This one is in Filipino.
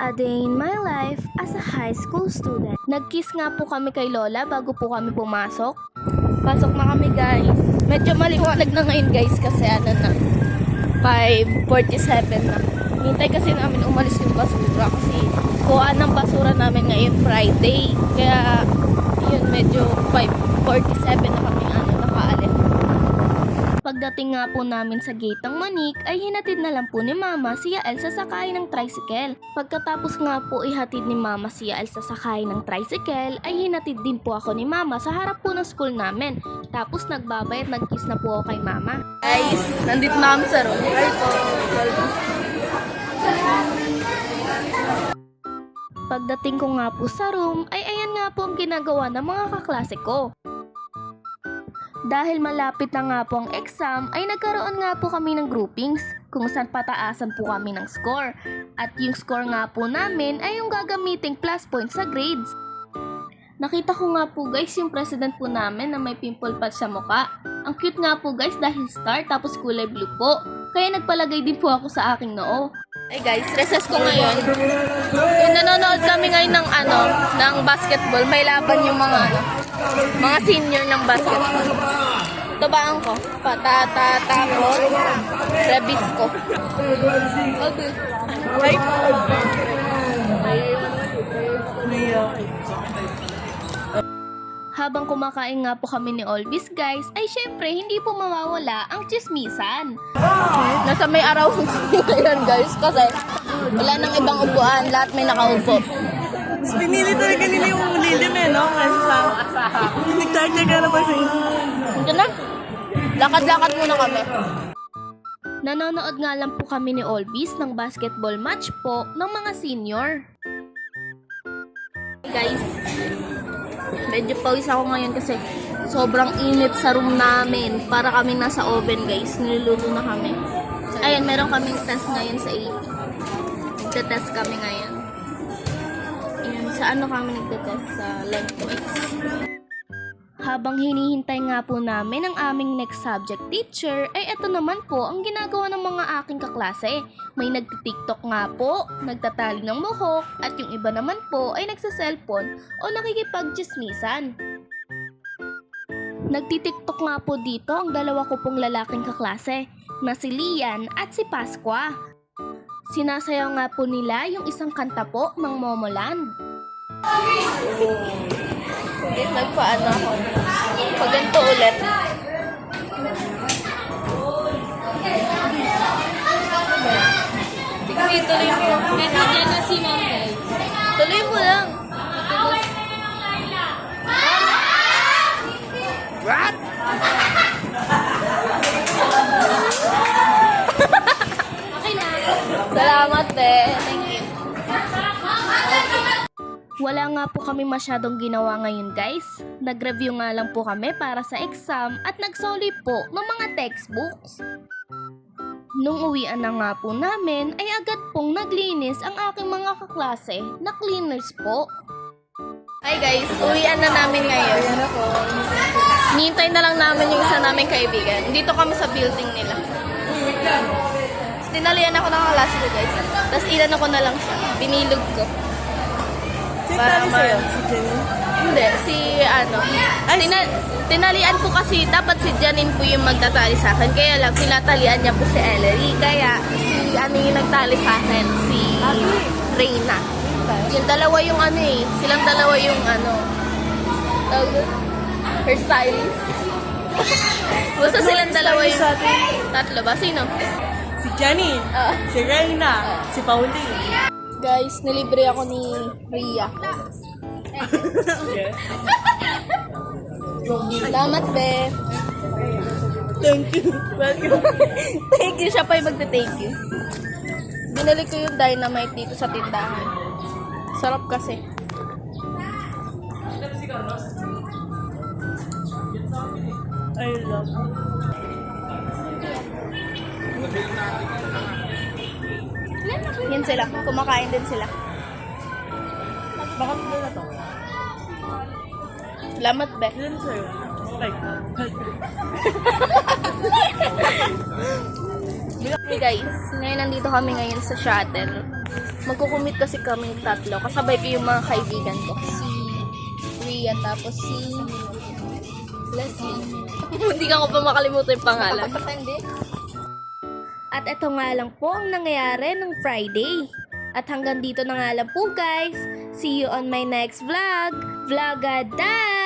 A day in my life as a high school student. Nag-kiss nga po kami kay Lola bago po kami pumasok. Pasok na kami guys. Medyo maliwanag na ngayon guys kasi ano na 5:47 na. Hintay kasi namin umalis yung basura kasi kuhaan ng basura namin ngayon Friday. Kaya yun medyo 5:47 na kami nakaalis. Pagdating nga po namin sa gate ng Manik ay hinatid na lang po ni Mama si Yael sa sakay ng tricycle. Pagkatapos nga po ihatid ni Mama si Yael sa sakay ng tricycle ay hinatid din po ako ni Mama sa harap po ng school namin. Tapos nagbabayad, nag-kiss na po ako kay Mama. Guys, nandito na kami sa room. Hi po. Pagdating ko nga po sa room ay ayan nga po ang ginagawa ng mga kaklase ko. Dahil malapit na nga po ang exam, ay nagkaroon nga po kami ng groupings kung saan pataasan po kami ng score. At yung score nga po namin ay yung gagamiting plus points sa grades. Nakita ko nga po guys yung president po namin na may pimple patch sa muka. Ang cute nga po guys dahil star tapos kulay blue po. Kaya nagpalagay din po ako sa aking noo. Ay guys, recess ko ngayon. Yung nanonood kami ngayon ng basketball, may laban yung mga senior ng basketball. Tabaan ko. Tapos rebis ko. Okay. Right? Habang kumakain nga po kami ni Olvis guys, ay syempre hindi po mawawala ang chismisan. Nasa may araw ngayon guys kasi wala nang ibang upuan, lahat may nakaupo. Pinili talaga nila yung lilim no? Kasi sa nagtagya ka na ba sa inyo? Ito na. Lakad-lakad muna kami. Nanonood nga lang po kami ni Olvis ng basketball match po ng mga senior. Guys, medyo pawis ako ngayon kasi sobrang init sa room namin. Para kami nasa oven guys, niluluto na kami. Ayan, meron kaming test ngayon sa AP. Nagtatest kami ngayon. Ayan, sa ano kami nagtatest? Sa lengthwise. Habang hinihintay nga po namin ang aming next subject teacher, ay eto naman po ang ginagawa ng mga aking kaklase. May nagtitiktok nga po, nagtatali ng buhok, at yung iba naman po ay nagsa-cellphone o nakikipag-chismisan. Nagtitiktok nga po dito ang dalawa ko pong lalaking kaklase, na si Lian at si Pasqua. Sinasayaw nga po nila yung isang kanta po ng Momoland. Nagpaano ako. Pag ganito ulit. Tuloy mo. Dito na si Ma'am guys. Tuloy mo lang. What? Okay na. Salamat Thank you. Wala nga po kami masyadong ginawa ngayon guys. Nag-review nga lang po kami para sa exam at nagsoli po ng mga textbooks. Nung uwian na nga po namin ay agad pong naglinis ang aking mga kaklase na cleaners po. Hi guys, uwian na namin ngayon. Nihintay na lang namin yung isa naming kaibigan. Dito kami sa building nila. Tinalian ako ng kaklase ko guys. Tapos ilan ako na lang siya. Binilog ko. Para sa'yo? Si Jenny? Hindi, tinalian ko kasi dapat si Janine po yung magtatali sa akin. Kaya lang, tinatalian niya po si Ellery. Kaya, yung nagtali sa akin, si Reyna. Yung dalawa yung silang dalawa yung hairstylist. Basta silang dalawa yung tatlo ba? Sino? Si Jenny, si Reyna, si Pauline. Guys, nilibre ako ni Ria. Salamat, be. Thank you. Welcome. Thank you. Siya pa yung magte-thank you. Binili ko yung dynamite dito sa tindahan. Sarap kasi. I love you. Yan sila. Kumakain din sila. Baka na to. Salamat, be. Yan sa'yo. Like, Hey guys, ngayon nandito kami ngayon sa shuttle. Magkukumit kasi kami tatlo. Kasabay ko yung mga kaibigan ko. Si Rhea, tapos si Leslie. Hindi ka ko pa makalimutan yung pangalan. At ito nga lang po ang nangyayari ng Friday. At hanggang dito na nga lang po guys. See you on my next vlog. Vlogada!